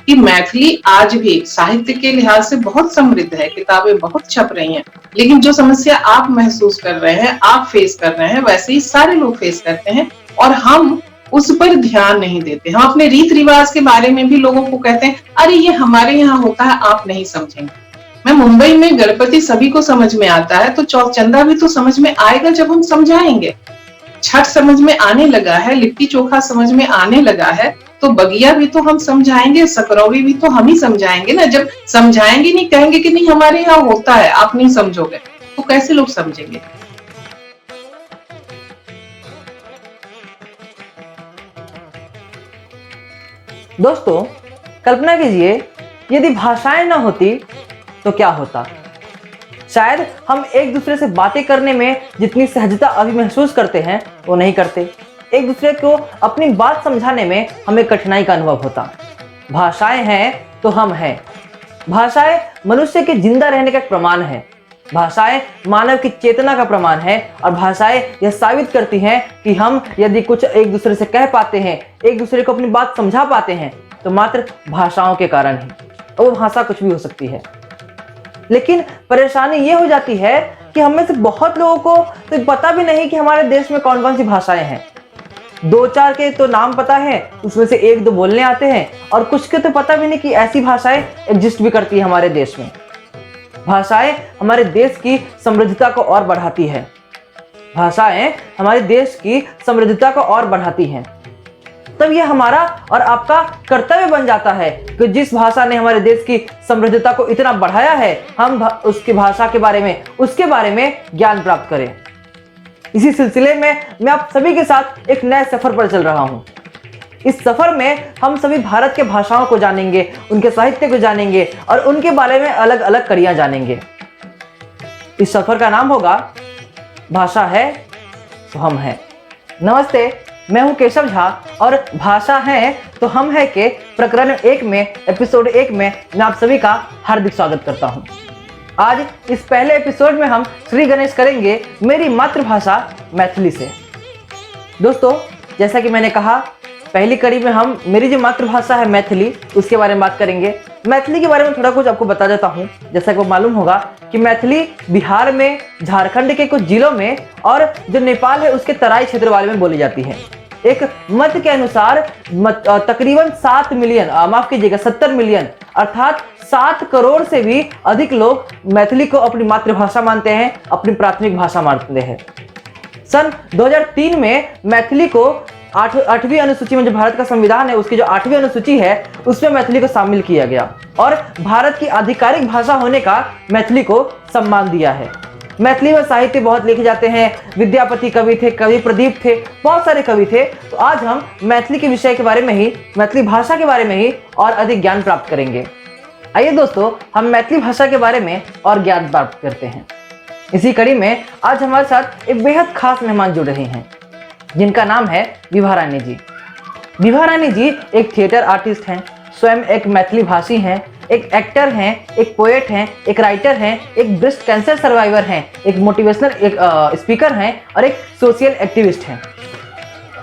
कि मैथिली आज भी साहित्य के लिहाज से बहुत समृद्ध है, किताबें बहुत छप रही हैं, लेकिन जो समस्या आप महसूस कर रहे हैं, आप फेस कर रहे हैं, वैसे ही सारे लोग फेस करते हैं और हम उस पर ध्यान नहीं देते। हम अपने रीत रिवाज के बारे में भी लोगों को कहते हैं, अरे ये हमारे यहाँ होता है, आप नहीं समझेंगे। मैं मुंबई में गणपति सभी को समझ में आता है, तो चौचंदा भी तो समझ में आएगा जब हम समझाएंगे। छठ समझ में आने लगा है, लिट्टी चोखा समझ में आने लगा है, तो बगिया भी तो हम समझाएंगे, सकरौरी भी तो हम ही समझाएंगे ना। जब समझाएंगे नहीं, कहेंगे कि नहीं हमारे यहाँ होता है, आप नहीं समझोगे, तो कैसे लोग समझेंगे। दोस्तों, कल्पना कीजिए यदि भाषाएं ना होती तो क्या होता। शायद हम एक दूसरे से बातें करने में जितनी सहजता अभी महसूस करते हैं वो नहीं करते। एक दूसरे को अपनी बात समझाने में हमें कठिनाई का अनुभव होता। भाषाएं हैं तो हम हैं। भाषाएं मनुष्य के जिंदा रहने का एक प्रमाण है। भाषाएं मानव की चेतना का प्रमाण है और भाषाएं यह साबित करती हैं कि हम यदि कुछ एक दूसरे से कह पाते हैं, एक दूसरे को अपनी बात समझा पाते हैं, तो मात्र भाषाओं के कारण ही। वो भाषा कुछ भी हो सकती है। लेकिन परेशानी ये हो जाती है कि हम में से बहुत लोगों को तो पता भी नहीं कि हमारे देश में कौन कौन सी भाषाएं हैं। दो चार के तो नाम पता है, उसमें से एक दो बोलने आते हैं, और कुछ के तो पता भी नहीं कि ऐसी भाषाएं एग्जिस्ट भी करती है हमारे देश में। भाषाएं हमारे देश की समृद्धता को और बढ़ाती है। भाषाएं हमारे देश की समृद्धता को और बढ़ाती हैं। तब यह हमारा और आपका कर्तव्य बन जाता है कि जिस भाषा ने हमारे देश की समृद्धता को इतना बढ़ाया है, हम उसकी भाषा के बारे में, उसके बारे में ज्ञान प्राप्त करें। इसी सिलसिले में मैं आप सभी के साथ एक नए सफर पर चल रहा हूं। इस सफर में हम सभी भारत के भाषाओं को जानेंगे, उनके साहित्य को जानेंगे और उनके बारे में अलग अलग कड़ियां जानेंगे। इस सफर का नाम होगा भाषा है तो हम हैं। नमस्ते, मैं हूं केशव झा और भाषा है तो हम हैं के प्रकरण 1 में, एपिसोड 1 में मैं आप सभी का हार्दिक स्वागत करता हूं। आज इस पहले एपिसोड में हम श्री गणेश करेंगे मेरी मातृभाषा मैथिली से। दोस्तों, जैसा कि मैंने कहा, पहली कड़ी में हम मेरी जो मातृभाषा है मैथिली, उसके बारे में बात करेंगे। मैथिली के बारे में थोड़ा कुछ आपको बता देता हूं। जैसा कि आपको मालूम होगा कि मैथिली बिहार में, झारखंड के कुछ जिलों में और जो नेपाल है उसके तराई क्षेत्र वाले में बोली जाती है। एक मत के अनुसार तकरीबन 7 मिलियन, माफ कीजिएगा 70 मिलियन, अर्थात 7 करोड़ से भी अधिक लोग मैथिली को अपनी मातृभाषा मानते हैं, अपनी प्राथमिक भाषा मानते हैं। सन 2003 में मैथिली को 8वीं अनुसूची में, जो भारत का संविधान है उसकी जो 8वीं अनुसूची है, उसमें मैथिली को शामिल किया गया और भारत की आधिकारिक भाषा होने का मैथिली को सम्मान दिया है। मैथिली में साहित्य बहुत लिखे जाते हैं। विद्यापति कवि थे, कवि प्रदीप थे, बहुत सारे कवि थे। तो आज हम मैथिली के विषय के बारे में ही, मैथिली भाषा के बारे में ही और अधिक ज्ञान प्राप्त करेंगे। आइए दोस्तों, हम मैथिली भाषा के बारे में और ज्ञान प्राप्त करते हैं। इसी कड़ी में आज हमारे साथ एक बेहद खास मेहमान जुड़ रहे हैं, जिनका नाम है विभा रानी जी। विभा रानी जी एक थिएटर आर्टिस्ट हैं, स्वयं एक मैथिली भाषी हैं, एक एक्टर हैं, एक पोएट हैं, एक राइटर हैं, एक ब्रेस्ट कैंसर सर्वाइवर हैं, एक मोटिवेशनल स्पीकर हैं और एक सोशल एक्टिविस्ट हैं।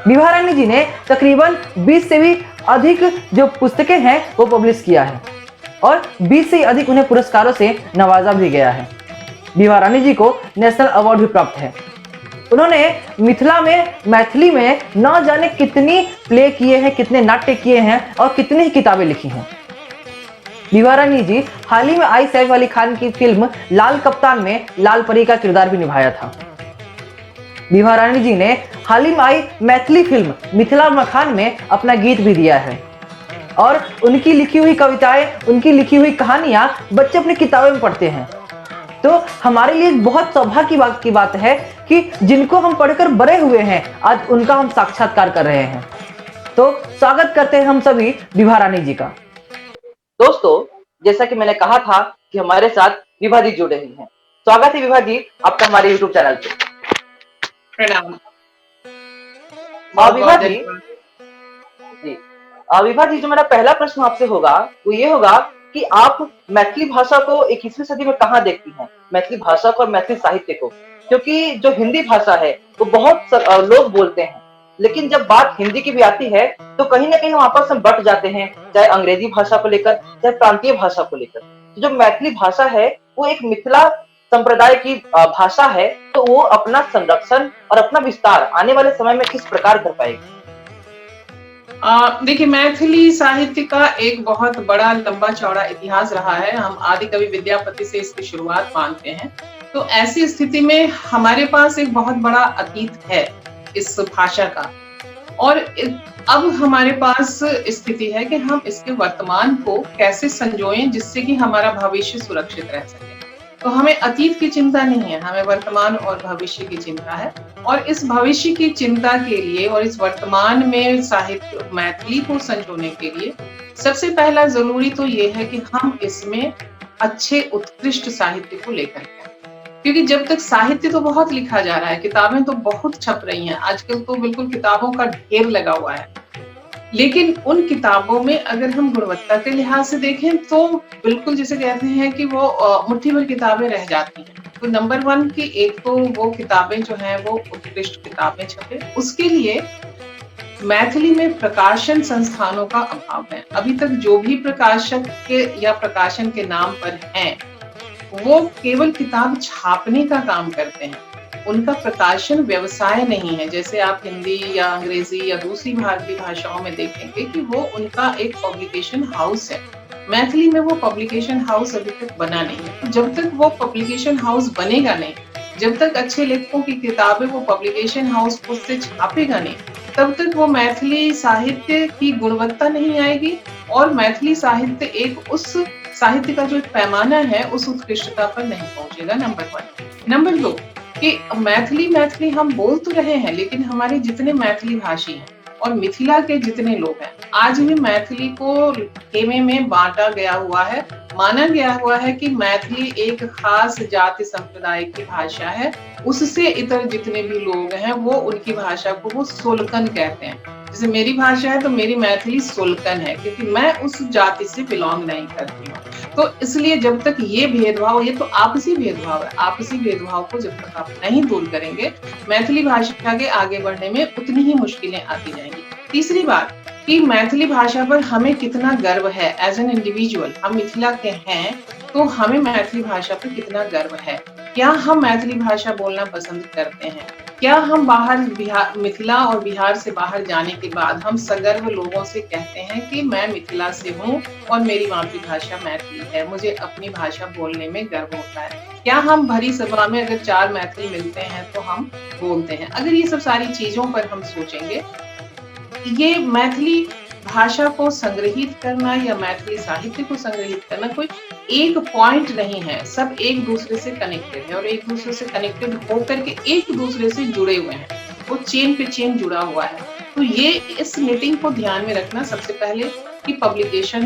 विभा रानी जी ने तकरीबन 20 से भी अधिक जो पुस्तकें हैं वो पब्लिश किया है और 20 से अधिक उन्हें पुरस्कारों से नवाजा भी गया है। विभा रानी जी को नेशनल अवार्ड भी प्राप्त है। उन्होंने मिथिला में, मैथिली में न जाने कितनी प्ले किए हैं, कितने नाट्य किए हैं और कितनी ही किताबें लिखी हैं। विभा रानी जी हाल ही में आई सैफ अली खान की फिल्म लाल कप्तान में लाल परी का किरदार भी निभाया था। विभा रानी जी ने हाल ही में आई मैथिली फिल्म मिथिला मखान में अपना गीत भी दिया है और उनकी लिखी हुई कविताएं, उनकी लिखी हुई कहानियां बच्चे अपनी किताबों में पढ़ते हैं। तो हमारे लिए बहुत सौभाग्य की बात है कि जिनको हम पढ़कर बड़े हुए हैं, आज उनका हम साक्षात्कार कर रहे हैं। तो स्वागत करते हैं हम सभी विभा रानी जी का। दोस्तों, जैसा कि मैंने कहा था कि हमारे साथ विभा जी जुड़ रही हैं। स्वागत है विभा जी आपका हमारे YouTube चैनल पे। प्रणाम। विभा जी, विभा जी, जो मेरा पहला प्रश्न आपसे होगा वो ये होगा कि आप मैथिली भाषा को 21वीं सदी में कहाँ देखती हैं, मैथिली भाषा को और मैथिली साहित्य को? क्योंकि जो हिंदी भाषा है वो बहुत लोग बोलते हैं, लेकिन जब बात हिंदी की भी आती है तो कहीं ना कहीं हम आपस में बट जाते हैं, चाहे अंग्रेजी भाषा को लेकर, चाहे प्रांतीय भाषा को लेकर। तो जो मैथिली भाषा है वो एक मिथिला संप्रदाय की भाषा है, तो वो अपना संरक्षण और अपना विस्तार आने वाले समय में किस प्रकार कर पाएगी? देखिए, मैथिली साहित्य का एक बहुत बड़ा लंबा चौड़ा इतिहास रहा है। हम आदि कवि विद्यापति से इसकी शुरुआत मानते हैं। तो ऐसी स्थिति में हमारे पास एक बहुत बड़ा अतीत है इस भाषा का, और अब हमारे पास स्थिति है कि हम इसके वर्तमान को कैसे संजोएं जिससे कि हमारा भविष्य सुरक्षित रह सके। तो हमें अतीत की चिंता नहीं है, हमें वर्तमान और भविष्य की चिंता है। और इस भविष्य की चिंता के लिए और इस वर्तमान में साहित्य मैथिली को संजोने के लिए सबसे पहला जरूरी तो ये है कि हम इसमें अच्छे उत्कृष्ट साहित्य को लेकर के आएं। क्योंकि जब तक साहित्य तो बहुत लिखा जा रहा है, किताबें तो बहुत छप रही हैं, आजकल तो बिल्कुल किताबों का ढेर लगा हुआ है, लेकिन उन किताबों में अगर हम गुणवत्ता के लिहाज से देखें तो बिल्कुल जिसे कहते हैं कि वो मुट्ठी भर किताबें रह जाती हैं। तो नंबर वन की एक तो वो किताबें जो हैं वो उत्कृष्ट किताबें छपे, उसके लिए मैथिली में प्रकाशन संस्थानों का अभाव है। अभी तक जो भी प्रकाशक के या प्रकाशन के नाम पर हैं, वो केवल किताब छापने का काम करते हैं, उनका प्रकाशन व्यवसाय नहीं है। जैसे आप हिंदी या अंग्रेजी या दूसरी भारतीय भाषाओं में देखेंगे कि वो उनका एक पब्लिकेशन हाउस है। मैथिली में वो पब्लिकेशन हाउस अभी तक बना नहीं है। तो जब तक वो पब्लिकेशन हाउस बनेगा नहीं, जब तक अच्छे लेखकों की किताबें वो पब्लिकेशन हाउस खुद से छापेगा नहीं, तब तक वो मैथिली साहित्य की गुणवत्ता नहीं आएगी और मैथिली साहित्य एक उस साहित्य का जो एक पैमाना है उस उत्कृष्टता पर नहीं पहुंचेगा। Number one. नंबर दो कि मैथिली हम बोल तो रहे हैं, लेकिन हमारे जितने मैथिली भाषी हैं और मिथिला के जितने लोग हैं, आज भी मैथिली को खेमे में बांटा गया हुआ है। माना गया हुआ है कि मैथिली एक खास जाति संप्रदाय की भाषा है, उससे इतर जितने भी लोग हैं वो उनकी भाषा को वो सोलकन कहते हैं। जैसे मेरी भाषा है तो मेरी मैथिली सोलकन है, क्योंकि मैं उस जाति से बिलोंग नहीं करती हूँ। तो इसलिए जब तक ये भेदभाव, ये तो आपसी भेदभाव है, आपसी भेदभाव को जब तक आप नहीं दूर करेंगे, मैथिली भाषा के आगे बढ़ने में उतनी ही मुश्किलें आती जाएंगी। तीसरी बात कि मैथिली भाषा पर हमें कितना गर्व है एज एन इंडिविजुअल। हम मिथिला के हैं तो हमें मैथिली भाषा पर कितना गर्व है। क्या हम मैथिली भाषा बोलना पसंद करते हैं? क्या हम बाहर मिथिला और बिहार से बाहर जाने के बाद हम सगर्व लोगों से कहते हैं कि मैं मिथिला से हूँ और मेरी मातृभाषा मैथिली है, मुझे अपनी भाषा बोलने में गर्व होता है? क्या हम भरी सभा में अगर 4 मैथिली मिलते हैं तो हम बोलते हैं? अगर ये सब सारी चीजों पर हम सोचेंगे, ये मैथिली भाषा को संग्रहित करना या मैथिली साहित्य को संग्रहित करना कोई एक पॉइंट नहीं है, सब एक दूसरे से कनेक्टेड है और एक दूसरे से कनेक्टेड होकर के एक दूसरे से जुड़े हुए हैं, वो चेन पे चेन जुड़ा हुआ है। तो ये इस मीटिंग को ध्यान में रखना सबसे पहले कि पब्लिकेशन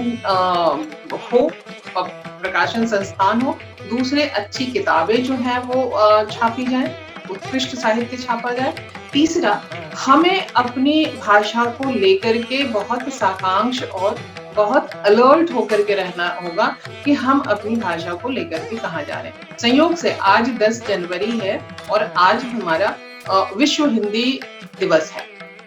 हो, प्रकाशन संस्थान हो, दूसरे अच्छी किताबें जो हैं वो छापी जाए, उत्कृष्ट साहित्य छापा जाए। तीसरा, हमें अपनी भाषा को लेकर के बहुत साकांक्ष और बहुत अलर्ट होकर के रहना होगा कि हम अपनी भाषा को लेकर के कहाँ जा रहे हैं। संयोग से आज 10 जनवरी है और आज हमारा विश्व हिंदी दिवस है।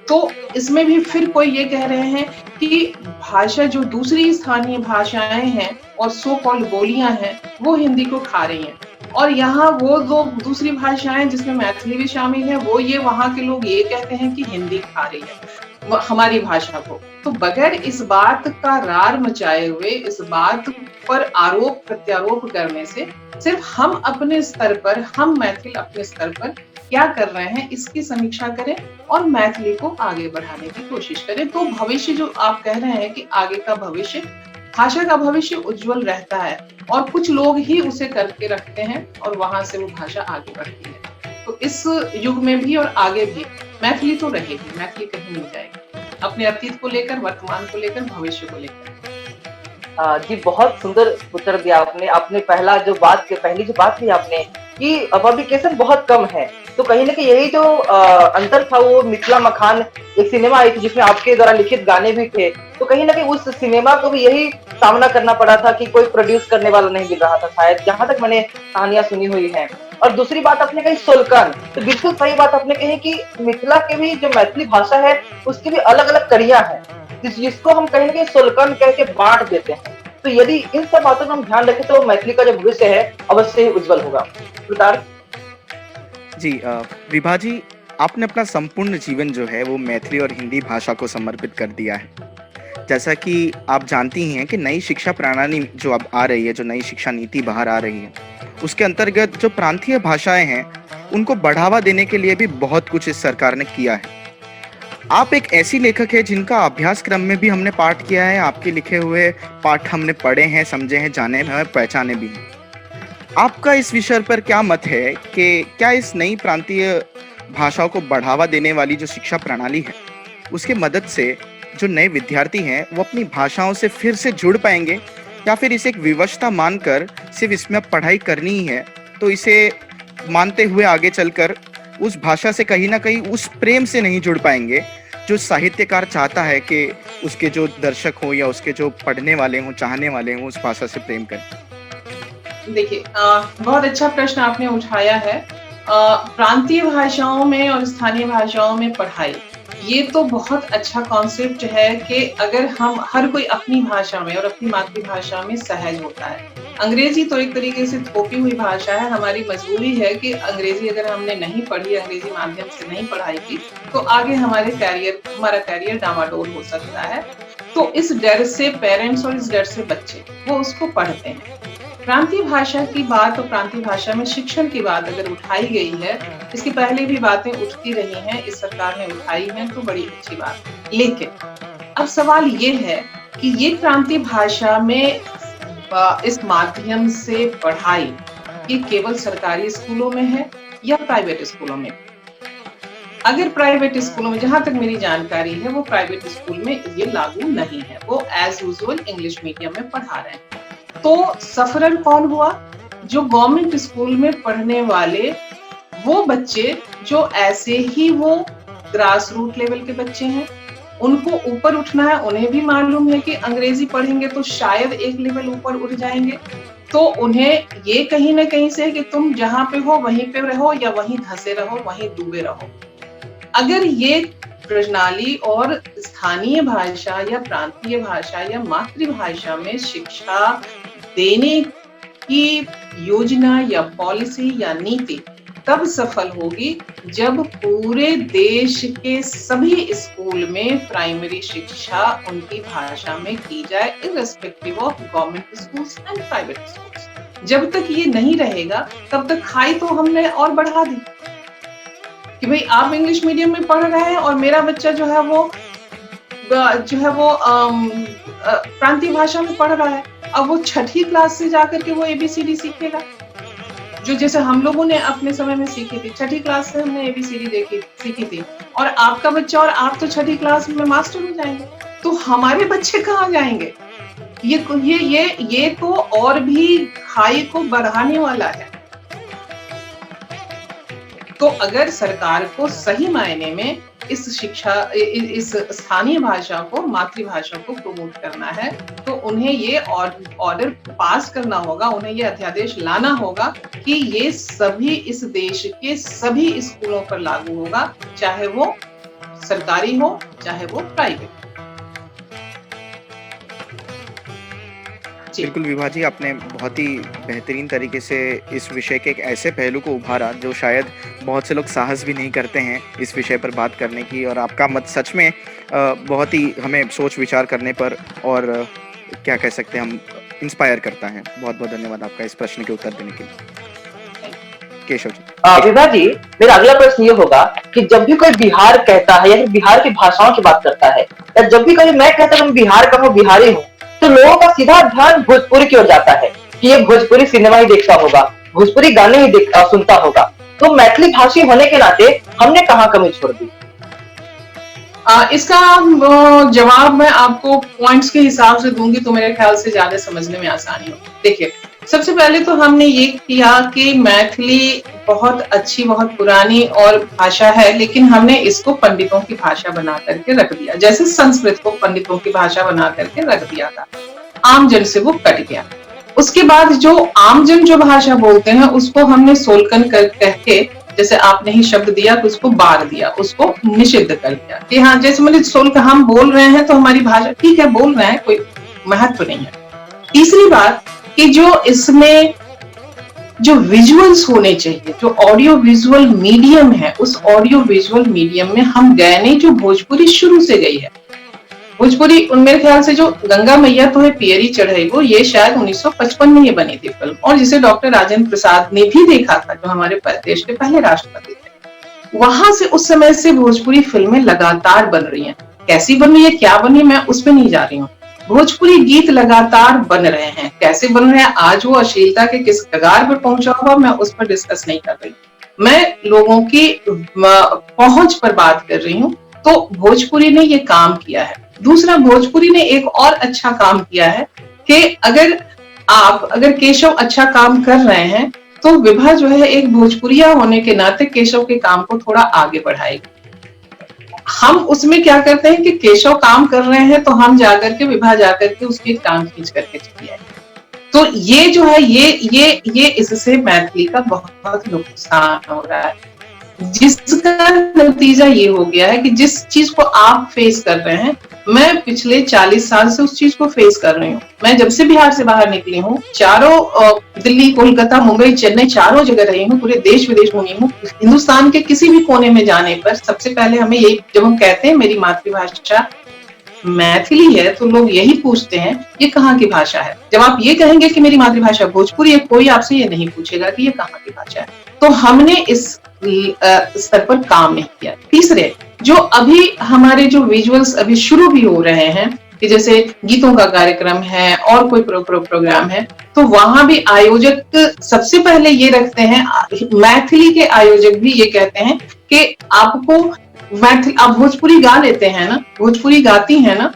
तो इसमें भी फिर कोई ये कह रहे हैं कि भाषा जो दूसरी स्थानीय भाषाएं हैं और सो कॉल्ड बोलियां हैं वो हिंदी को खा रही हैं, और यहाँ वो दो दूसरी भाषाएं जिसमें मैथिली भी शामिल है, वो ये वहां के लोग ये कहते हैं कि हिंदी खा रही है हमारी भाषा को। तो बगैर इस बात का रार मचाए हुए, इस बात पर आरोप प्रत्यारोप करने से, सिर्फ हम अपने स्तर पर, हम मैथिल अपने स्तर पर क्या कर रहे हैं इसकी समीक्षा करें और मैथिली को आगे बढ़ाने की कोशिश करें। तो भविष्य जो आप कह रहे हैं कि आगे का भविष्य, भाषा का भविष्य उज्जवल रहता है और कुछ लोग ही उसे करके रखते हैं और वहां से वो भाषा आगे बढ़ती है। तो इस युग में भी और आगे भी मैथिली तो रहेगी, मैथिली कहीं नहीं जाएगी, अपने अतीत को लेकर, वर्तमान को लेकर, भविष्य को लेकर। जी, बहुत सुंदर उत्तर दिया आपने। आपने पहली जो बात की आपने कि पब्लिकेशन बहुत कम है, तो कहीं ना कहीं यही जो अंतर था, वो मिथिला मखान एक सिनेमा आई थी जिसमें आपके द्वारा लिखित गाने भी थे, तो कहीं ना कहीं उस सिनेमा को भी यही सामना करना पड़ा था कि कोई प्रोड्यूस करने वाला नहीं मिल रहा था शायद, जहां तक मैंने कहानियां सुनी हुई हैं। और दूसरी बात आपने कही सोलकन, तो बिल्कुल सही बात आपने कही कि मिथिला के भी जो मैथिली भाषा है उसकी भी अलग अलग कड़ियां हैं, जिसको हम कहीं ना कहीं सोलकन कह के बांट देते हैं। तो यदि इन सब बातों का हम ध्यान रखें तो मैथिली का जो भविष्य है अवश्य ही उज्जवल होगा। जी विभा जी, आपने अपना संपूर्ण जीवन जो है वो मैथिली और हिंदी भाषा को समर्पित कर दिया है। जैसा कि आप जानती ही हैं कि नई शिक्षा प्रणाली जो अब आ रही है, जो नई शिक्षा नीति बाहर आ रही है, उसके अंतर्गत जो प्रांतीय भाषाएं हैं उनको बढ़ावा देने के लिए भी बहुत कुछ इस सरकार ने किया है। आप एक ऐसी लेखक है जिनका अभ्यासक्रम में भी हमने पाठ किया है, आपके लिखे हुए पाठ हमने पढ़े हैं, समझे हैं, जाने हैं, पहचाने भी हैं। आपका इस विषय पर क्या मत है कि क्या इस नई प्रांतीय भाषाओं को बढ़ावा देने वाली जो शिक्षा प्रणाली है उसके मदद से जो नए विद्यार्थी हैं वो अपनी भाषाओं से फिर से जुड़ पाएंगे, या फिर इसे एक विवशता मानकर सिर्फ इसमें अब पढ़ाई करनी ही है, तो इसे मानते हुए आगे चलकर उस भाषा से कहीं ना कहीं उस प्रेम से नहीं जुड़ पाएंगे जो साहित्यकार चाहता है कि उसके जो दर्शक हो या उसके जो पढ़ने वाले हों, चाहने वाले हों, उस भाषा से प्रेम करें? देखिए, बहुत अच्छा प्रश्न आपने उठाया है। प्रांतीय भाषाओं में और स्थानीय भाषाओं में पढ़ाई, ये तो बहुत अच्छा कॉन्सेप्ट है कि अगर हम हर कोई अपनी भाषा में और अपनी मातृभाषा में सहज होता है। अंग्रेजी तो एक तरीके से थोपी हुई भाषा है, हमारी मजबूरी है कि अंग्रेजी अगर हमने नहीं पढ़ी, अंग्रेजी माध्यम से नहीं पढ़ाई की, तो आगे हमारा कैरियर डामाडोल हो सकता है। तो इस डर से पेरेंट्स और इस डर से बच्चे वो उसको पढ़ते हैं। प्रांतीय भाषा की बात और प्रांतीय भाषा में शिक्षण की बात अगर उठाई गई है, इसके पहले भी बातें उठती रही हैं, इस सरकार ने उठाई हैं, तो बड़ी अच्छी बात है। लेकिन अब सवाल ये है कि ये प्रांतीय भाषा में इस माध्यम से पढ़ाई ये केवल सरकारी स्कूलों में है या प्राइवेट स्कूलों में? अगर प्राइवेट स्कूलों में, जहां तक मेरी जानकारी है, वो प्राइवेट स्कूल में ये लागू नहीं है, वो एज यूजुअल इंग्लिश मीडियम में पढ़ा रहे हैं। तो सफरन कौन हुआ? जो गवर्नमेंट स्कूल में पढ़ने वाले वो बच्चे जो ऐसे ही वो ग्रास रूट लेवल के बच्चे हैं, उनको ऊपर उठना है, उन्हें भी मालूम है कि अंग्रेजी पढ़ेंगे तो शायद एक लेवल ऊपर उठ जाएंगे, तो उन्हें ये कहीं ना कहीं से कि तुम जहां पे हो वहीं पे रहो या वहीं धंसे रहो, वहीं डूबे रहो। अगर ये प्रणाली और स्थानीय भाषा या प्रांतीय भाषा या मातृभाषा में शिक्षा देने की योजना या पॉलिसी या नीति तब सफल होगी जब पूरे देश के सभी स्कूल में प्राइमरी शिक्षा उनकी भाषा में की जाए, irrespective of government schools and private schools. जब तक ये नहीं रहेगा तब तक खाई तो हमने और बढ़ा दी कि भाई आप इंग्लिश मीडियम में पढ़ रहे हैं और मेरा बच्चा जो है वो प्रांतीय भाषा में पढ़ रहा है। अब वो छठी क्लास से जाकर के वो ABCD सीखेगा, जो जैसे हम लोगों ने अपने समय में सीखी थी। छठी क्लास से हमने ABCD सीखी थी, और आपका बच्चा और आप तो छठी क्लास में मास्टर हो जाएंगे, तो हमारे बच्चे कहाँ जाएंगे? ये तो और भी खाई को बढ़ाने वाला है। तो अगर सरकार को सही मायने में इस स्थानीय भाषा को, मातृभाषा को प्रमोट करना है, तो उन्हें ये ऑर्डर पास करना होगा, उन्हें ये अध्यादेश लाना होगा कि ये सभी इस देश के सभी स्कूलों पर लागू होगा, चाहे वो सरकारी हो चाहे वो प्राइवेट। बिल्कुल विभा जी, आपने बहुत ही बेहतरीन तरीके से इस विषय के एक ऐसे पहलू को उभारा जो शायद बहुत से लोग साहस भी नहीं करते हैं इस विषय पर बात करने की, और आपका मत सच में बहुत ही हमें सोच विचार करने पर और क्या कह सकते हैं हम, इंस्पायर करता है। बहुत बहुत धन्यवाद आपका इस प्रश्न के उत्तर देने के लिए। केशव जी। विभा जी, मेरा अगला प्रश्न ये होगा कि जब भी कोई बिहार कहता है या फिर बिहार की भाषाओं की बात करता है, या जब भी कभी मैं कहता हूँ बिहार का हूँ, बिहारी हूँ, तो लोगों का सीधा ध्यान भोजपुरी की ओर जाता है कि ये भोजपुरी सिनेमा ही देखता होगा, भोजपुरी गाने ही सुनता होगा। तो मैथिली भाषी होने के नाते हमने कहाँ कमी छोड़ दी? इसका जवाब मैं आपको पॉइंट्स के हिसाब से दूंगी तो मेरे ख्याल से ज्यादा समझने में आसानी हो। देखिए, सबसे पहले तो हमने ये किया कि मैथिली बहुत अच्छी, बहुत पुरानी और भाषा है, लेकिन हमने इसको पंडितों की भाषा बना करके रख दिया, जैसे संस्कृत को पंडितों की भाषा बना करके रख दिया था। आमजन से वो कट गया। उसके बाद जो आमजन जो भाषा बोलते हैं उसको हमने सोलकन कह के, जैसे आपने ही शब्द दिया कि उसको बार दिया, उसको निषिद्ध कर दिया कि हाँ जैसे मतलब सोल्क हम बोल रहे हैं तो हमारी भाषा ठीक है, बोल रहे हैं, कोई महत्व नहीं है। तीसरी बात कि जो इसमें जो विजुअल्स होने चाहिए, जो ऑडियो विजुअल मीडियम है, उस ऑडियो विजुअल मीडियम में हम गए नहीं, जो भोजपुरी शुरू से गई है। भोजपुरी मेरे ख्याल से जो गंगा मैया तो है पियरी चढ़ाई वो, ये शायद 1955 में ये बनी थी फिल्म, और जिसे डॉक्टर राजेंद्र प्रसाद ने भी देखा था, जो हमारे देश के पहले राष्ट्रपति थे। वहां से उस समय से भोजपुरी फिल्में लगातार बन रही हैं। कैसी बन रही है, क्या बनी है, मैं उस पर नहीं जा रही हूँ। भोजपुरी गीत लगातार बन रहे हैं। कैसे बन रहे हैं, आज वो अश्लीलता के किस कगार पर पहुंचा हुआ, मैं उस पर डिस्कस नहीं कर रही। मैं लोगों की पहुंच पर बात कर रही हूँ। तो भोजपुरी ने ये काम किया है। दूसरा, भोजपुरी ने एक और अच्छा काम किया है कि अगर केशव अच्छा काम कर रहे हैं तो विभा जो है एक भोजपुरिया होने के नाते केशव के काम को थोड़ा आगे बढ़ाएगी। हम उसमें क्या करते हैं कि केशव काम कर रहे हैं तो हम जाकर के विभा जाकर के उसकी टांग खींच करके चली आएगी। तो ये जो है ये इससे मैथिली का बहुत नुकसान हो रहा है, जिसका नतीजा ये हो गया है कि जिस चीज को आप फेस कर रहे हैं, मैं पिछले 40 साल से उस चीज को फेस कर रही हूँ। मैं जब से बिहार से बाहर निकली हूँ, चारों दिल्ली, कोलकाता, मुंबई, चेन्नई, चारों जगह रही हूँ, पूरे देश विदेश घूमी हूँ। हिंदुस्तान के किसी भी कोने में जाने पर सबसे पहले हमें यही, जब हम कहते हैं मेरी मातृभाषा मैथिली है, तो लोग यही पूछते हैं ये कहाँ की भाषा है। जब आप ये कहेंगे कि मेरी मातृभाषा भोजपुरी है, कोई आपसे ये नहीं पूछेगा कि ये कहाँ की भाषा है। तो हमने इस स्तर पर काम नहीं किया। तीसरे, जो अभी हमारे जो विजुअल्स अभी शुरू भी हो रहे हैं कि जैसे गीतों का कार्यक्रम है और कोई प्रोग्राम है, तो वहां भी आयोजक सबसे पहले ये रखते हैं, मैथिली के आयोजक भी ये कहते हैं कि आपको मैथिली, आप भोजपुरी गा लेते हैं ना, भोजपुरी गाती हैं ना,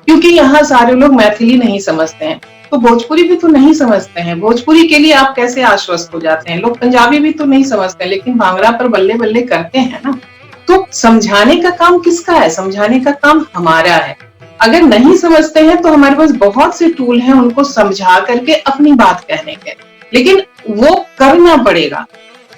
क्योंकि यहाँ सारे लोग मैथिली नहीं समझते हैं, तो भोजपुरी भी तो नहीं समझते हैं। भोजपुरी के लिए आप कैसे आश्वस्त हो जाते हैं? लोग पंजाबी भी तो नहीं समझते, लेकिन भांगड़ा पर बल्ले बल्ले करते हैं ना। तो समझाने का काम किसका है? समझाने का काम हमारा है। अगर नहीं समझते हैं तो हमारे पास बहुत से टूल हैं उनको समझा करके अपनी बात कहने के, लेकिन वो करना पड़ेगा।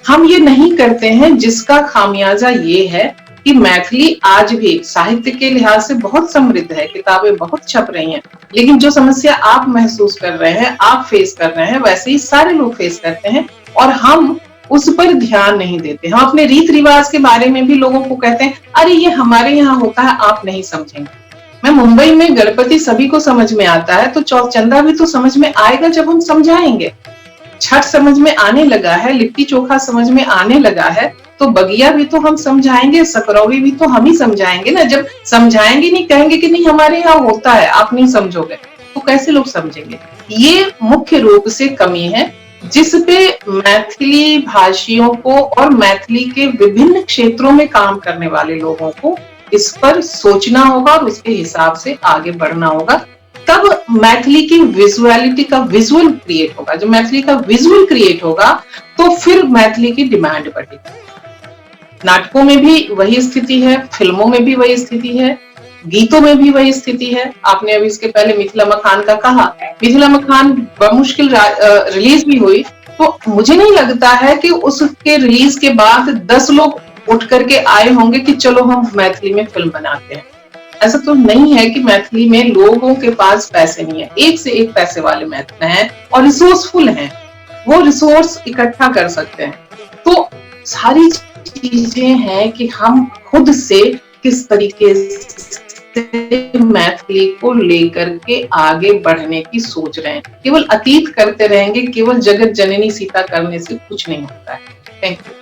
हम ये नहीं करते हैं, जिसका खामियाजा ये है कि मैथिली आज भी साहित्य के लिहाज से बहुत समृद्ध है, किताबें बहुत छप रही हैं, लेकिन जो समस्या आप महसूस कर रहे हैं, आप फेस कर रहे हैं, वैसे ही सारे लोग फेस करते हैं और हम उस पर ध्यान नहीं देते। हम अपने रीत रिवाज के बारे में भी लोगों को कहते हैं, अरे ये हमारे यहाँ होता है, आप नहीं समझेंगे। मैं मुंबई में गणपति सभी को समझ में आता है, तो चौचंदा भी तो समझ में आएगा जब हम समझाएंगे। छठ समझ में आने लगा है, लिट्टी चोखा समझ में आने लगा है, तो बगिया भी तो हम समझाएंगे, सकरौरी भी तो हम ही समझाएंगे ना। जब समझाएंगे, नहीं कहेंगे कि नहीं हमारे यहाँ होता है, आप नहीं समझोगे, तो कैसे लोग समझेंगे? ये मुख्य रूप से कमी है, जिसपे मैथिली भाषियों को और मैथिली के विभिन्न क्षेत्रों में काम करने वाले लोगों को इस पर सोचना होगा और उसके हिसाब से आगे बढ़ना होगा। तब मैथिली की विजुअलिटी का विजुअल क्रिएट होगा। जब मैथिली का विजुअल क्रिएट होगा तो फिर मैथिली की डिमांड बढ़ेगी। नाटकों में भी वही स्थिति है, फिल्मों में भी वही स्थिति है, गीतों में भी वही स्थिति है। आपने अभी इसके पहले मिथिला मखान का कहा, मिथिला मखान बमुश्किल रिलीज भी हुई, तो मुझे नहीं लगता है कि उसके रिलीज के बाद 10 लोग उठ करके आए होंगे कि चलो हम मैथिली में फिल्म बनाते हैं। ऐसा तो नहीं है कि मैथिली में लोगों के पास पैसे नहीं है, एक से एक पैसे वाले मैथिली हैं और रिसोर्सफुल हैं, वो रिसोर्स इकट्ठा कर सकते हैं। तो सारी चीजें हैं कि हम खुद से किस तरीके से मैथिली को लेकर के आगे बढ़ने की सोच रहे हैं। केवल अतीत करते रहेंगे, केवल जगत जननी सीता करने से कुछ नहीं होता है। Thank you.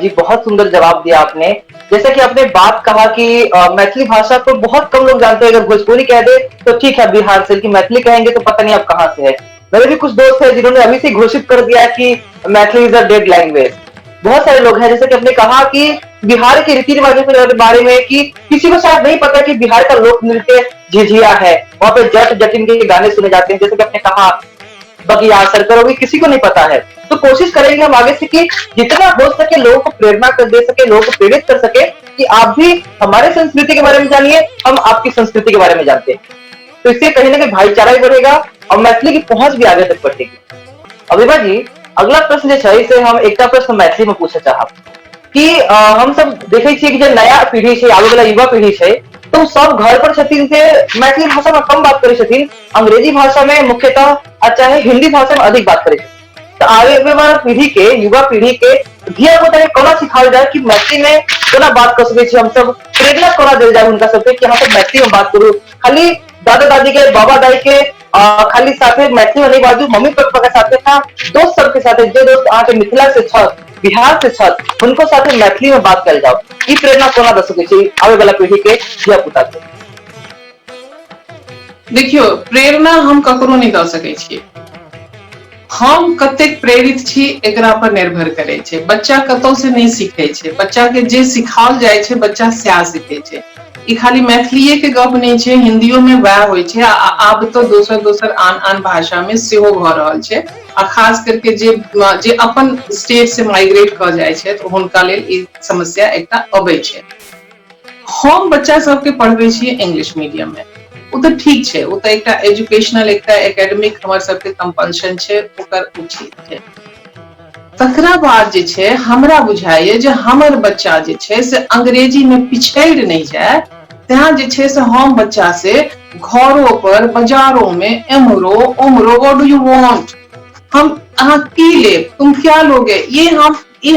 जी बहुत सुंदर जवाब दिया आपने। जैसे कि आपने बात कहा कि मैथिली भाषा को बहुत कम लोग जानते हैं। अगर भोजपुरी कह दे तो ठीक है बिहार से, लेकिन मैथिली कहेंगे तो पता नहीं आप कहाँ से है। मेरे भी कुछ दोस्त हैं जिन्होंने अभी से घोषित कर दिया कि Maithili is a dead language. बहुत सारे लोग हैं, जैसे कि आपने कहा कि बिहार के रीति रिवाजों के बारे में कि किसी को शायद नहीं पता कि बिहार का लोक नृत्य झिझिया है, वहां पे जट जटिन के गाने सुने जाते हैं। जैसे कि आपने कहा बगिया, सरकरोगी, किसी को नहीं पता है। तो कोशिश करेंगे हम आगे से कि जितना हो सके लोगों को प्रेरणा कर दे सके, लोगों को प्रेरित कर सके कि आप भी हमारे संस्कृति के बारे में जानिए, हम आपकी संस्कृति के बारे में जानते हैं। तो इससे कहीं ना कहीं भाईचारा भी बढ़ेगा और मैथिली की पहुंच भी आगे तक बढ़ेगी। अभिभा जी, अगला प्रश्न जे छै से हम एकटा प्रश्न मैथिली में पूछे चाहब कि हम सब देखे छियै कि जे नया पीढ़ी छै, आगे वाला युवा पीढ़ी छै, तो सब घर पर छथिन से मैथिली भाषा में कम बात करे छथिन, अंग्रेजी भाषा में मुख्यतः और चाहे हिंदी भाषा में अधिक बात करे छथिन। तो आगे वाला पीढ़ी के, युवा पीढ़ी के धिया पुता के कोना सिखाओल जाए कि मैथिली में कोना बात कर सकै छी, हम सब प्रेरणा कोना देल जाए उनका सबके कि अहाँ सब मैथिली में बात करू। खाली दादा दादी के, बाबा दाई के खाली साथे मैथिली में नहीं बाजू, मम्मी पापा के साथे था, दोस्त सबके साथे, जे दोस्त अहाँके मिथिला से छथ, बिहार से छथ, उनको साथे मैथिली में बात कर जाओ। ई प्रेरणा कोना द सकै छी आवे वाला पीढ़ी के धिया पुता के? देखियो, प्रेरणा हम ककरो नहीं दे सकै छियै। हम कतेक प्रेरित छी एकरा पर निर्भर करे छै। बच्चा कतौ से नहीं सीखे छै, बच्चा के जे सिखाओल जाय छै बच्चा सएह सीखे छै। ई खाली मैथिलीये के गप नहीं छै, हिंदियो में वएह होय छै, आब तो दोसर दोसर आन भाषा में सेहो भ रहल छै। आ खास करके जे अपन स्टेट से माइग्रेट क जाय छै तो हुनका लेल ई समस्या एकटा अबै छै। हम बच्चा सबके पढ़बै छियै इंग्लिश मीडियम में, वो तो ठीक छै, वो तो एकटा एजुकेशनल, एकटा एकेडमिक हमर सबके कंपल्शन छै, ओकर उचित छै। तकरा बाद जे छै हमरा बुझाइए जे हमर बच्चा जे छै से अंग्रेजी में पिछड़ नहीं जाए, तें जे छै से हम बच्चा से घरों पर, बाजारों में, एमरो उमरो, व्हाट डू यू वांट, हम अहाँ की लेब, तुम क्या लोगे, ये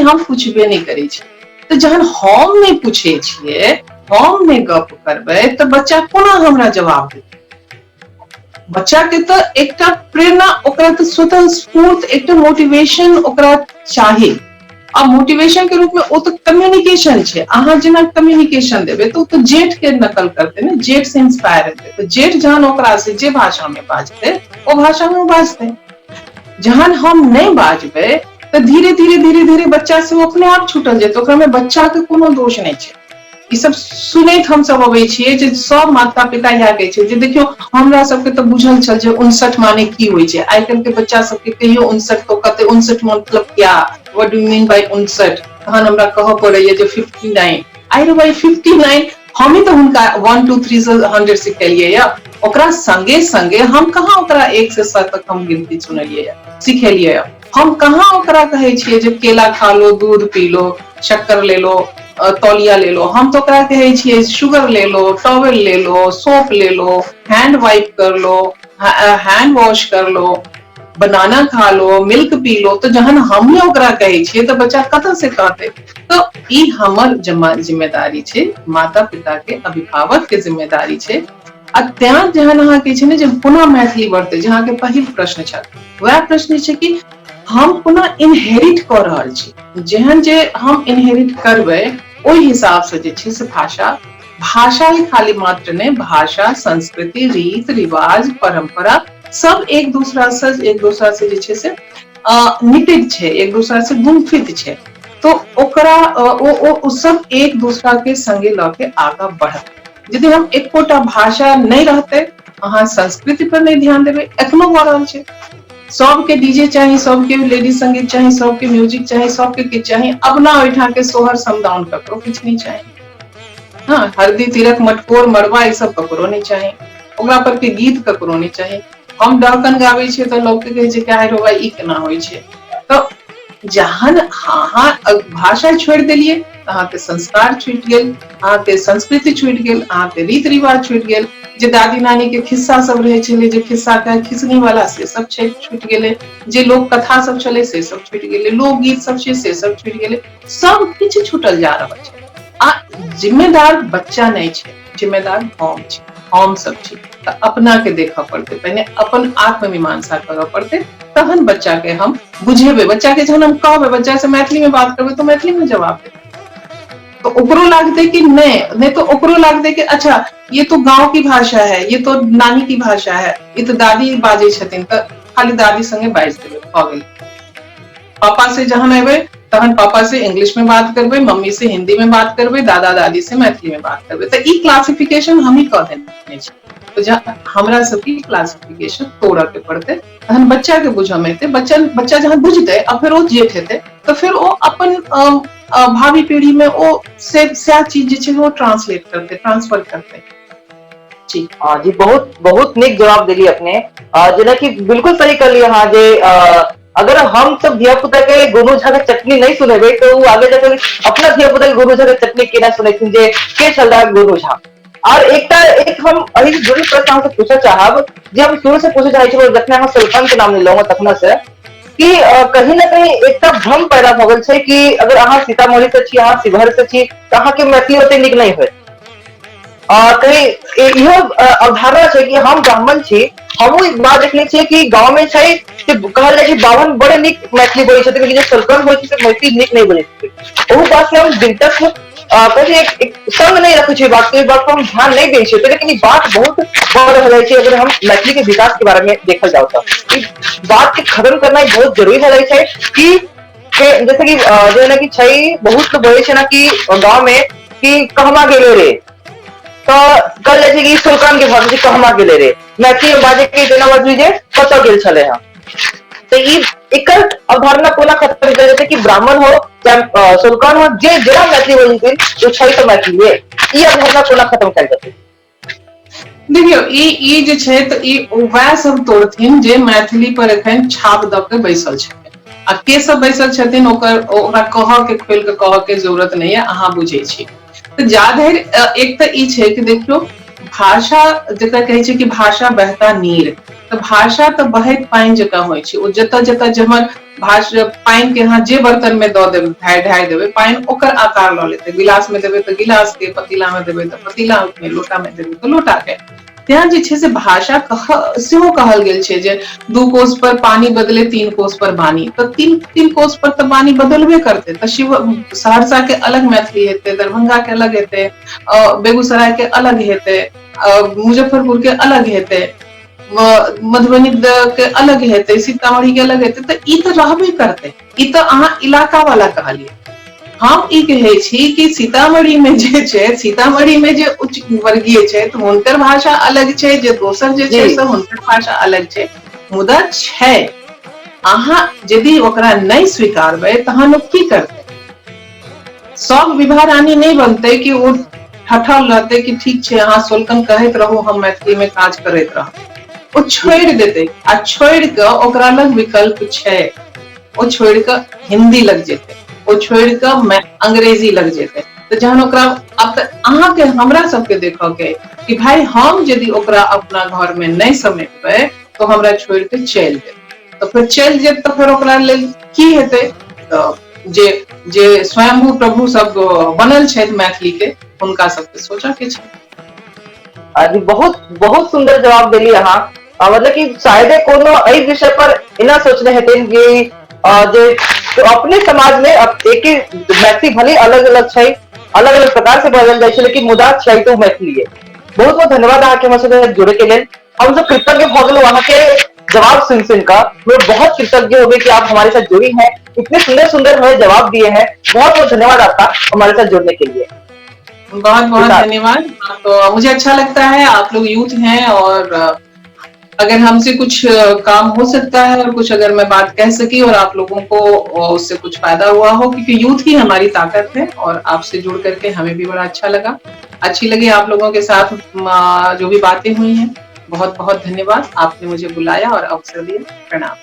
हम पूछबे नहीं करै छी। तो जहन हम नहीं पूछे छियै, हम नहीं गप करबै तो बच्चा कोना हमरा जवाब देतै? बच्चा के तो एकटा प्रेरणा, ओकरा तो स्वतः स्फूर्त, एकटा मोटिवेशन ओकरा चाहिए। अब मोटिवेशन के रूप में वो तो कम्युनिकेशन छै, अहाँ जेना कम्युनिकेशन देबै तो जेठ के नकल करते ने, जेठ से इंस्पायर हेतै, तो जेठ जहन ओकरा से जे भाषा में बाजतै ओ भाषा में बाजतै। जहन हम नहीं बाजबै तो धीरे धीरे बच्चा से वो अपने आप छूटल जेतै, ओकरा में बच्चा के कोनो दोष नहीं छै। ई सब सुनैत हम सब अबै छियै जे सब माता पिता इएह कहै छै जे देखियो हमरा सबके तो बुझल छल जे 59 माने की होइ छै, आइ काल्हि के बच्चा सबके कहियो 59 तो कहते 59 मतलब क्या, what do you mean by 59, तहन हमरा कहऽ पड़ैया जे 59। आइ रे भाई 59, हम ही तो हुनका 1 2 3 से 100 सिखेलियै या, ओकरा संगे संगे हम कहाँ ओकरा 1 से 7 तक हम गिनती सुनेलियै या, सिखेलियै या। हम कहाँ ओकरा कहै छियै जे केला खा लो, दूध पी लो, शक्कर ले लो, तौलिया ले लो, हम तो क्या कहे छिए शुगर ले लो, टॉवल ले लो, सोप ले लो, हैंड वाइप कर लो, हैंड वॉश कर लो, बनाना खा लो, मिल्क पी लो। तो जहन हम ओकरा कहे छिए तो बच्चा कतऽ से कहते? तो ई हमर जिम्मेदारी छै, माता पिता के, अभिभावक के जिम्मेदारी छै। आ तें जहन अहाँ कहै छै ने जे पुनः मैथिली बढ़तै, जे अहाँके पहिल प्रश्न छै वएह प्रश्न छै कि हम पुनः इनहेरिट कर रहल छी, जेहन जे हम इनहेरिट करबै ओहि हिसाब से जे छै से भाषा ही खाली मात्र ने, भाषा, संस्कृति, रीत रिवाज, परंपरा सब एक दूसरा से जे छै से निटिड छै, एक दूसरा से गुंफित छै। तो ओकरा ओ सब एक दूसरा के संगे ल के आगा बढ़त। यदि हम एकोटा भाषा नहीं रहते, अहाँ संस्कृति पर नहीं ध्यान देबै, एखनो भ रहल छै, सबके डीजे चाहिए, सबके लेडीज संगीत चाहिए, सबके म्यूजिक चाहिए, सबके किछ चाहिए, अब ना ओइठा के सोहर समदाउन ककरो किछ नहीं चाहिए। हाँ, हल्दी तिरक मटकोर मड़वा ई सब ककरो नहीं चाहिए, ओकरा पर के गीत ककरो नहीं चाहिए। हम डहकन गाबै छियै तो लोग के कहै छै क्या रो भाई ई केना होइ छै? तो जहन अहाँ भाषा छोड़ देलिए, अहाँके संस्कार छूट गेल, अहाँके संस्कृति छूट गेल, अहाँके रीत रिवाज छूट गेल। जे दादी नानी के खिस्सा सब रहे छले, जे खिस्सा का खिसनी वाला से सब छूट गेले, जे लोक कथा सब चले से सब छूट गेले, लोकगीत सब छै से सब छूट गेले, सब किछ छूटल जा रहल छै। आ जिम्मेदार बच्चा नहीं छै, जिम्मेदार हम छी, हम सब छी। तो अपना के देखा पड़ते, पहले अपन आत्ममीमांसा करऽ पड़ते, तहन बच्चा के हम बुझेबे। बच्चा के जहन हम कहबे, बच्चा से मैथिली में बात करबे तो मैथिली में जवाब देते, तो ओकरो लागते कि नहीं तो ओकरो लागते कि अच्छा ये तो गांव की भाषा है, ये तो नानी की भाषा है, ये तो दादी बाजे छथिन, तो खाली दादी संगे बाजि देबै, भ गेल। पापा से जहन एबै तहन पापा से इंग्लिश में बात करबै, मम्मी से हिंदी में बात करबै, दादा दादी से मैथिली में बात करबै। तो ई क्लासिफिकेशन हम ही कह देने छी। तो हमरा सबके क्लासिफिकेशन तोड़ऽ के पड़ते, तहन बच्चा के बुझऽ में एतै। बच्चा जहन बुझतै आ फेर ओ जेठ हेतै तो फिर ओ अपन भावी पीढ़ी में ओ सएह चीज जे छै वो ट्रांसलेट करते, ट्रांसफर करते। जी हाँ जी, बहुत बहुत निक जवाब दिली अपने। जेना कि बिल्कुल सही कर लिया। हाँ जे अगर हम सब धिया पुता के गोनू झा के चटनी नहीं सुनेबे तो वो आगे जाकर अपना धिया पुता के गोनू झा के चटनी केना सुनेथिन जे के चल रहा है गोनू झा। और एक हम अही से जुड़ल प्रश्न हमसे पूछा चाहब, जे हम शुरू से पूछे चाहे छी, जखने हम सुल्तान के नाम लेलहुँ तखने से कि कहीं ना कहीं एक भ्रम पैदा भ गेल छै कि अगर अहाँ सीतामढ़ी से छी, अहाँ शिवहर से छी, तो अहाँ के मैथिली ओते नीक नहीं होय। कहीं इहो अवधारणा छै कि हम ब्राह्मण छी, हमहू एक बात देखने छियै कि गांव में छै कि कहल जाय कि ब्राह्मण बड़े नीक मैथिली बोलै छथिन, लेकिन जे सलकन होइ छै से मैथिली नीक नहीं बोलै छथिन। ओहू बात से हम दिलचस्प कथी एक संग नहीं रखे छियै बात को, इस बात को हम ध्यान नहीं दै छियै, लेकिन ई बात बहुत बढ़ रहल छै। अगर हम मैथिली के विकास के बारे में देखल जाओ तो ई बात के खत्म करना बहुत जरूरी हो जाए छै कि जैसे कि जो है कि छै बहुत लोग बोले छै ना कि गांव में कि कहवा गेले रे, तो कल जैसे कि सुल्तान के भाषा से कहमा गेले रे, मैथिली बाजे के जेना बाजू जे कतऽ गेल छले हैं। तो ई एकर अवधारणा कोना खत्म कर देते कि ब्राह्मण हो चाहे सुल्तान हो, जे जेना मैथिली बोलथिन तो छै तो मैथिली ई अवधारणा कोना खत्म कर देते। देखियो ई जे छै तऽ ई वएह सब तोड़थिन जे मैथिली पर एखन छाप दऽ के बैसल छथिन। आ के सब बैसल छथिन ओकरा कहऽ के खोल के कहऽ के जरूरत नहीं है, अहाँ बुझे छी। तऽ जाधरि एक तऽ ई छै कि देखियो भाषा जकरा कहै छै कि भाषा बहता नीर, तऽ भाषा तऽ बहैत पानि जकाँ होइ छै। ओ जतऽ जतऽ जमन पानि के अहाँ जे बर्तन में दऽ देबै ढारि देबै, पानि ओकर आकार लऽ लेतै। गिलास में देबै तऽ गिलास के, पतीला में देबै तऽ पतीला में, लोटा में देबै तऽ लोटा के। तें जे छै से भाषा सेहो कहल गेल छै जे 2 कोस पर पानी बदले 3 कोस पर बानी, तऽ 3 कोस पर तऽ बानी बदलबे करतै। तऽ सहरसा के अलग मैथिली हेतै, दरभंगा के अलग हेतै, बेगूसराय के अलग हेतै, मुजफ्फरपुर के अलग हेतै, मधुबनी के अलग हेतै, सीतामढ़ी के अलग हेतै। तऽ ई तऽ रहबे करतै, ई तऽ अहाँ इलाका वाला कहलियै। हम ई कहै छी कि सीतामढ़ी में जे छै, सीतामढ़ी में जे उच्च वर्गीय छै तऽ हुनकर भाषा अलग छै, जे दोसर जे छै से हुनकर भाषा अलग छै। मुदा छै, अहाँ यदि ओकरा नहीं स्वीकारबै तहन ओ की करतै। सब विभा रानी नहीं बनतै कि ओ ठठल रहतै कि ठीक छै अहाँ सोल्कन कहैत रहू, हम मैथिली में काज करैत रहब। ओ छोड़ि देतै, आ छोड़ि कऽ ओकरा लग विकल्प छै। ओ छोड़ि कऽ हिंदी लग जेतै, ओ छोड़ि कऽ अंग्रेजी लग जेतै। तऽ जहन ओकरा आब तऽ अहाँके हमरा सबके देखऽ के कि भाय हम यदि ओकरा अपना घर में नहीं समेटबै तो हमरा छोड़ि के चलि जेतै। तऽ फेर चलि जेत तऽ फेर ओकरा लेल की हेतै। तऽ जे स्वयंभू प्रभु सब बनल छथि मैथिली के, हुनका सबके सोचऽ के छै। अभी बहुत बहुत सुंदर जवाब देली अहाँ। मतलब कि शायदे कोनो एहि विषय पर एना सोचने हेथिन कि जे तो अपने समाज में एक ही मैथिली भले अलग अलग छै, अलग अलग प्रकार से बाजल जाइ छै, लेकिन मुदा छै तो मैथिली। बहुत बहुत धन्यवाद अहाँ के हमसे जुड़े के लिए। हम सब कृतज्ञ भ गेलहुं वहां के जवाब सुन का। मैं बहुत कृतज्ञ हो गई कि आप हमारे साथ जुड़ी हैं, इतने सुंदर सुंदर हमें जवाब दिए हैं। बहुत बहुत धन्यवाद आपका हमारे साथ जुड़ने के लिए। बहुत बहुत धन्यवाद। तो मुझे अच्छा लगता है, आप लोग यूथ हैं और अगर हमसे कुछ काम हो सकता है और कुछ अगर मैं बात कह सकी और आप लोगों को उससे कुछ फायदा हुआ हो, क्योंकि यूथ ही हमारी ताकत है। और आपसे जुड़ करके हमें भी बड़ा अच्छा लगा, अच्छी लगी आप लोगों के साथ जो भी बातें हुई हैं। बहुत बहुत धन्यवाद, आपने मुझे बुलाया और अवसर दिया। प्रणाम।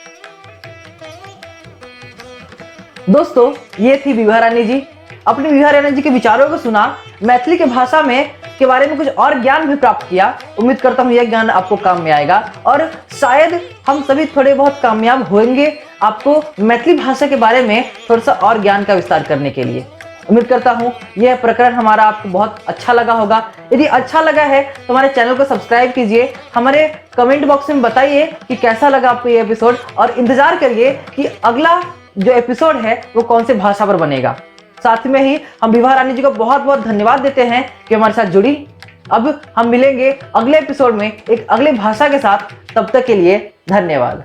दोस्तों, ये थी विभा रानी जी। अपनी विभा रानी जी के विचारों को सुना, मैथिली के भाषा में के बारे में कुछ और ज्ञान भी प्राप्त किया। उम्मीद करता हूँ यह ज्ञान आपको काम में आएगा और शायद हम सभी थोड़े बहुत कामयाब होंगे आपको मैथिली भाषा के बारे में थोड़ा सा और ज्ञान का विस्तार करने के लिए। उम्मीद करता हूँ यह प्रकरण हमारा आपको बहुत अच्छा लगा होगा। यदि अच्छा लगा है तो हमारे चैनल को सब्सक्राइब कीजिए, हमारे कमेंट बॉक्स में बताइए कि कैसा लगा आपको ये एपिसोड, और इंतजार करिए कि अगला जो एपिसोड है वो कौन से भाषा पर बनेगा। साथ में ही हम विभा रानी जी को बहुत बहुत धन्यवाद देते हैं कि हमारे साथ जुड़ी। अब हम मिलेंगे अगले एपिसोड में एक अगले भाषा के साथ, तब तक के लिए धन्यवाद।